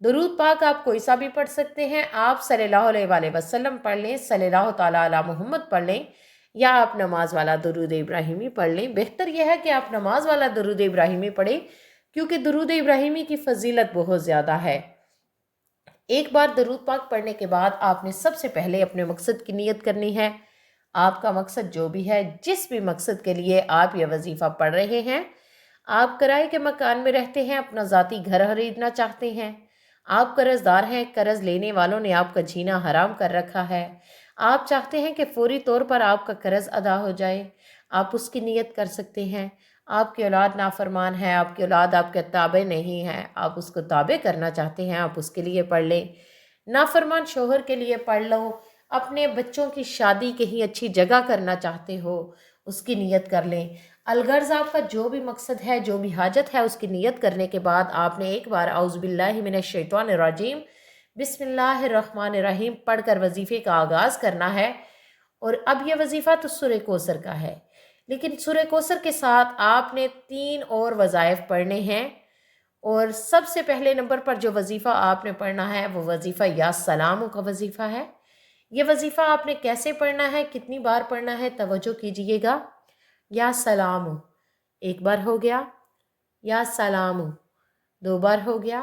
درود پاک آپ کوئی سا بھی پڑھ سکتے ہیں، آپ صلی اللہ علیہ وآلہ وسلم پڑھ لیں، صلی اللہ تعالیٰ علی محمد پڑھ لیں، یا آپ نماز والا درود ابراہیمی پڑھ لیں۔ بہتر یہ ہے کہ آپ نماز والا درود ابراہیمی پڑھیں، کیونکہ درود ابراہیمی کی فضیلت بہت زیادہ ہے۔ ایک بار درود پاک پڑھنے کے بعد آپ نے سب سے پہلے اپنے مقصد کی نیت کرنی ہے۔ آپ کا مقصد جو بھی ہے، جس بھی مقصد کے لیے آپ یہ وظیفہ پڑھ رہے ہیں، آپ کرائے کے مکان میں رہتے ہیں، اپنا ذاتی گھر خریدنا چاہتے ہیں، آپ قرض دار ہیں، قرض لینے والوں نے آپ کا جینا حرام کر رکھا ہے، آپ چاہتے ہیں کہ فوری طور پر آپ کا قرض ادا ہو جائے، آپ اس کی نیت کر سکتے ہیں۔ آپ کی اولاد نافرمان ہے، آپ کی اولاد آپ کے تابع نہیں ہے، آپ اس کو تابع کرنا چاہتے ہیں، آپ اس کے لیے پڑھ لیں۔ نافرمان شوہر کے لیے پڑھ لو، اپنے بچوں کی شادی کہیں اچھی جگہ کرنا چاہتے ہو، اس کی نیت کر لیں۔ الغرض آپ کا جو بھی مقصد ہے، جو بھی حاجت ہے، اس کی نیت کرنے کے بعد آپ نے ایک بار اعوذ باللہ من الشیطان الرجیم بسم اللہ الرحمن الرحیم پڑھ کر وظیفے کا آغاز کرنا ہے۔ اور اب یہ وظیفہ تو سورہ کوثر کا ہے، لیکن سورہ کوثر کے ساتھ آپ نے 3 اور وظائف پڑھنے ہیں، اور سب سے پہلے نمبر پر جو وظیفہ آپ نے پڑھنا ہے وہ وظیفہ یا سلام کا وظیفہ ہے۔ یہ وظیفہ آپ نے کیسے پڑھنا ہے، کتنی بار پڑھنا ہے، توجہ کیجئے گا۔ یا سلام ایک بار ہو گیا، یا سلام 2 بار ہو گیا،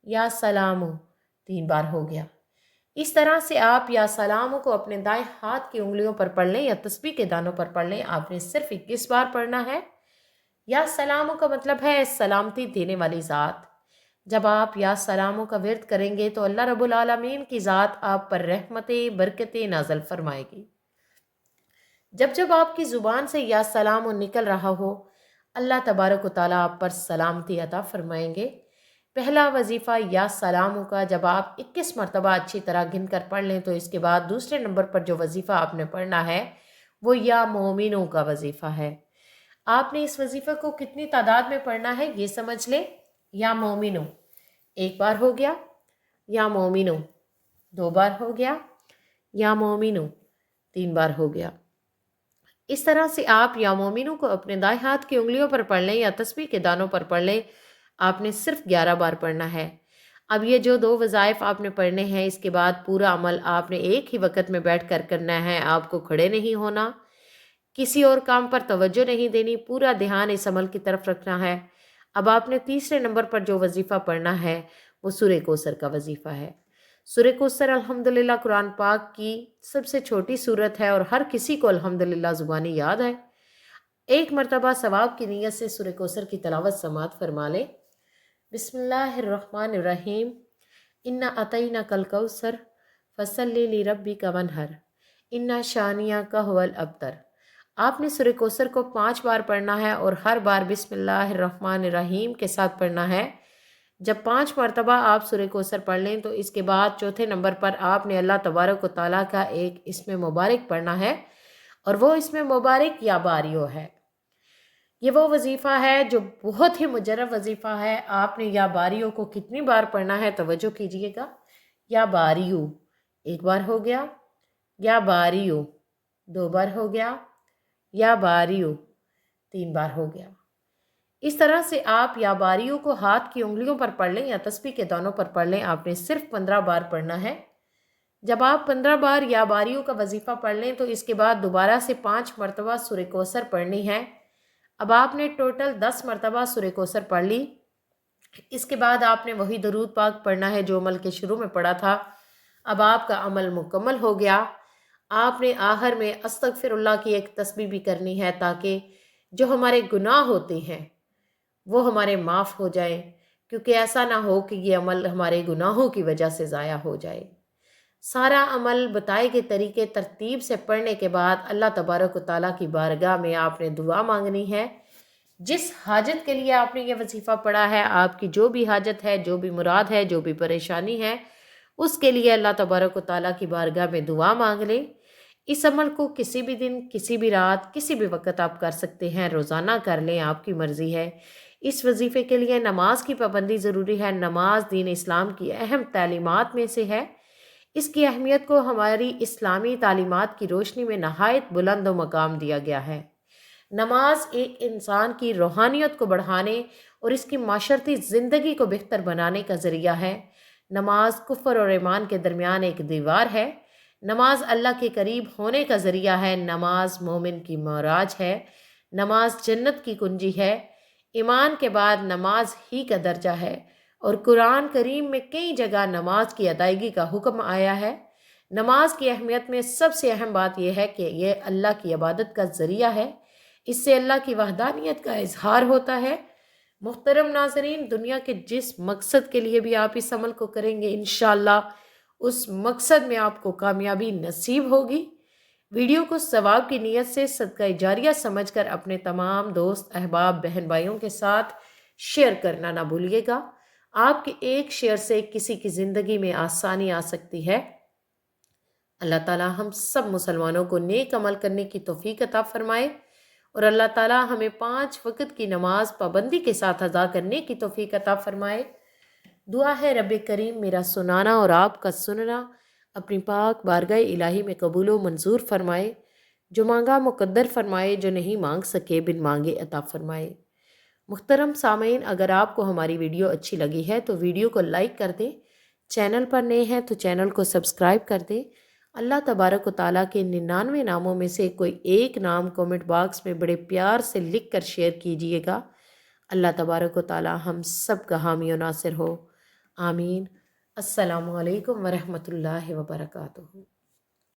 یا سلام 3 بار ہو گیا۔ اس طرح سے آپ یا سلام کو اپنے دائیں ہاتھ کی انگلیوں پر پڑھ لیں یا تسبیح کے دانوں پر پڑھ لیں۔ آپ نے صرف 21 بار پڑھنا ہے۔ یا سلام کا مطلب ہے سلامتی دینے والی ذات۔ جب آپ یا سلام کا ورد کریں گے تو اللہ رب العالمین کی ذات آپ پر رحمتیں برکتیں نازل فرمائے گی۔ جب جب آپ کی زبان سے یا سلام نکل رہا ہو، اللہ تبارک و تعالیٰ آپ پر سلامتی عطا فرمائیں گے۔ پہلا وظیفہ یا سلام کا جب آپ 21 مرتبہ اچھی طرح گن کر پڑھ لیں تو اس کے بعد دوسرے نمبر پر جو وظیفہ آپ نے پڑھنا ہے وہ یا مومنوں کا وظیفہ ہے۔ آپ نے اس وظیفے کو کتنی تعداد میں پڑھنا ہے یہ سمجھ لیں۔ یا مومنوں 1 بار ہو گیا، یا مومنوں 2 بار ہو گیا، یا مومنوں 3 بار ہو گیا۔ اس طرح سے آپ یا مومنوں کو اپنے دائیں ہاتھ کی انگلیوں پر پڑھ لیں یا تسبیح کے دانوں پر پڑھ لیں۔ آپ نے صرف 11 بار پڑھنا ہے۔ اب یہ جو 2 وظائف آپ نے پڑھنے ہیں، اس کے بعد پورا عمل آپ نے ایک ہی وقت میں بیٹھ کر کرنا ہے۔ آپ کو کھڑے نہیں ہونا، کسی اور کام پر توجہ نہیں دینی، پورا دھیان اس عمل کی طرف رکھنا ہے۔ اب آپ نے تیسرے نمبر پر جو وظیفہ پڑھنا ہے وہ سورہ کوثر کا وظیفہ ہے۔ سورہ کوثر الحمدللہ قرآن پاک کی سب سے چھوٹی سورت ہے اور ہر کسی کو الحمدللہ زبانی یاد ہے۔ ایک مرتبہ ثواب کی نیت سے سورہ کوثر کی تلاوت سماعت فرما لیں۔ بسم اللہ الرحمن الرحیم انا اعطیناک الکوثر فصلی لربک وانحر انا شانئک ھو الابتر۔ آپ نے سورہ کوثر کو 5 بار پڑھنا ہے اور ہر بار بسم اللہ الرحمن الرحیم کے ساتھ پڑھنا ہے۔ جب 5 مرتبہ آپ سورہ کوثر پڑھ لیں تو اس کے بعد چوتھے نمبر پر آپ نے اللہ تبارک و تعالیٰ کا ایک اسم مبارک پڑھنا ہے، اور وہ اسم مبارک یا باریو ہے۔ یہ وہ وظیفہ ہے جو بہت ہی مجرب وظیفہ ہے۔ آپ نے یا باریو کو کتنی بار پڑھنا ہے توجہ کیجئے گا۔ یا باریو 1 بار ہو گیا، یا باریو 2 بار ہو گیا، یا باریو 3 بار ہو گیا۔ اس طرح سے آپ یا باریوں کو ہاتھ کی انگلیوں پر پڑھ لیں یا تسبیح کے دانوں پر پڑھ لیں۔ آپ نے صرف 15 بار پڑھنا ہے۔ جب آپ 15 بار یا باریوں کا وظیفہ پڑھ لیں تو اس کے بعد دوبارہ سے 5 مرتبہ سورہ کوثر پڑھنی ہے۔ اب آپ نے ٹوٹل 10 مرتبہ سورہ کوثر پڑھ لی۔ اس کے بعد آپ نے وہی درود پاک پڑھنا ہے جو عمل کے شروع میں پڑھا تھا۔ اب آپ کا عمل مکمل ہو گیا۔ آپ نے آخر میں استغفر اللہ کی ایک تسبیح بھی کرنی ہے تاکہ جو ہمارے گناہ ہوتے ہیں وہ ہمارے معاف ہو جائیں، کیونکہ ایسا نہ ہو کہ یہ عمل ہمارے گناہوں کی وجہ سے ضائع ہو جائے۔ سارا عمل بتائے گئے طریقے ترتیب سے پڑھنے کے بعد اللہ تبارک و تعالیٰ کی بارگاہ میں آپ نے دعا مانگنی ہے۔ جس حاجت کے لیے آپ نے یہ وظیفہ پڑھا ہے، آپ کی جو بھی حاجت ہے، جو بھی مراد ہے، جو بھی پریشانی ہے، اس کے لیے اللہ تبارک و تعالیٰ کی بارگاہ میں دعا مانگ لیں۔ اس عمل کو کسی بھی دن، کسی بھی رات، کسی بھی وقت آپ کر سکتے ہیں، روزانہ کر لیں، آپ کی مرضی ہے۔ اس وظیفے کے لیے نماز کی پابندی ضروری ہے۔ نماز دین اسلام کی اہم تعلیمات میں سے ہے۔ اس کی اہمیت کو ہماری اسلامی تعلیمات کی روشنی میں نہایت بلند و مقام دیا گیا ہے۔ نماز ایک انسان کی روحانیت کو بڑھانے اور اس کی معاشرتی زندگی کو بہتر بنانے کا ذریعہ ہے۔ نماز کفر اور ایمان کے درمیان ایک دیوار ہے۔ نماز اللہ کے قریب ہونے کا ذریعہ ہے۔ نماز مومن کی معراج ہے۔ نماز جنت کی کنجی ہے۔ ایمان کے بعد نماز ہی کا درجہ ہے، اور قرآن کریم میں کئی جگہ نماز کی ادائیگی کا حکم آیا ہے۔ نماز کی اہمیت میں سب سے اہم بات یہ ہے کہ یہ اللہ کی عبادت کا ذریعہ ہے۔ اس سے اللہ کی وحدانیت کا اظہار ہوتا ہے۔ محترم ناظرین، دنیا کے جس مقصد کے لیے بھی آپ اس عمل کو کریں گے انشاءاللہ اس مقصد میں آپ کو کامیابی نصیب ہوگی۔ ویڈیو کو ثواب کی نیت سے صدقہ جاریہ سمجھ کر اپنے تمام دوست احباب بہن بھائیوں کے ساتھ شیئر کرنا نہ بھولیے گا۔ آپ کے ایک شیئر سے کسی کی زندگی میں آسانی آ سکتی ہے۔ اللہ تعالی ہم سب مسلمانوں کو نیک عمل کرنے کی توفیق عطا فرمائے، اور اللہ تعالی ہمیں 5 وقت کی نماز پابندی کے ساتھ ادا کرنے کی توفیق عطا فرمائے۔ دعا ہے رب کریم میرا سنانا اور آپ کا سننا اپنی پاک بارگاہ الہی میں قبول و منظور فرمائے۔ جو مانگا مقدر فرمائے، جو نہیں مانگ سکے بن مانگے عطا فرمائے۔ محترم سامعین، اگر آپ کو ہماری ویڈیو اچھی لگی ہے تو ویڈیو کو لائک کر دیں، چینل پر نئے ہیں تو چینل کو سبسکرائب کر دیں۔ اللہ تبارک و تعالیٰ کے 99 ناموں میں سے کوئی ایک نام کومنٹ باکس میں بڑے پیار سے لکھ کر شیئر کیجئے گا۔ اللہ تبارک و تعالیٰ ہم سب کا حامی و ناصر ہو، آمین۔ السلام علیکم ورحمۃ اللہ وبرکاتہ۔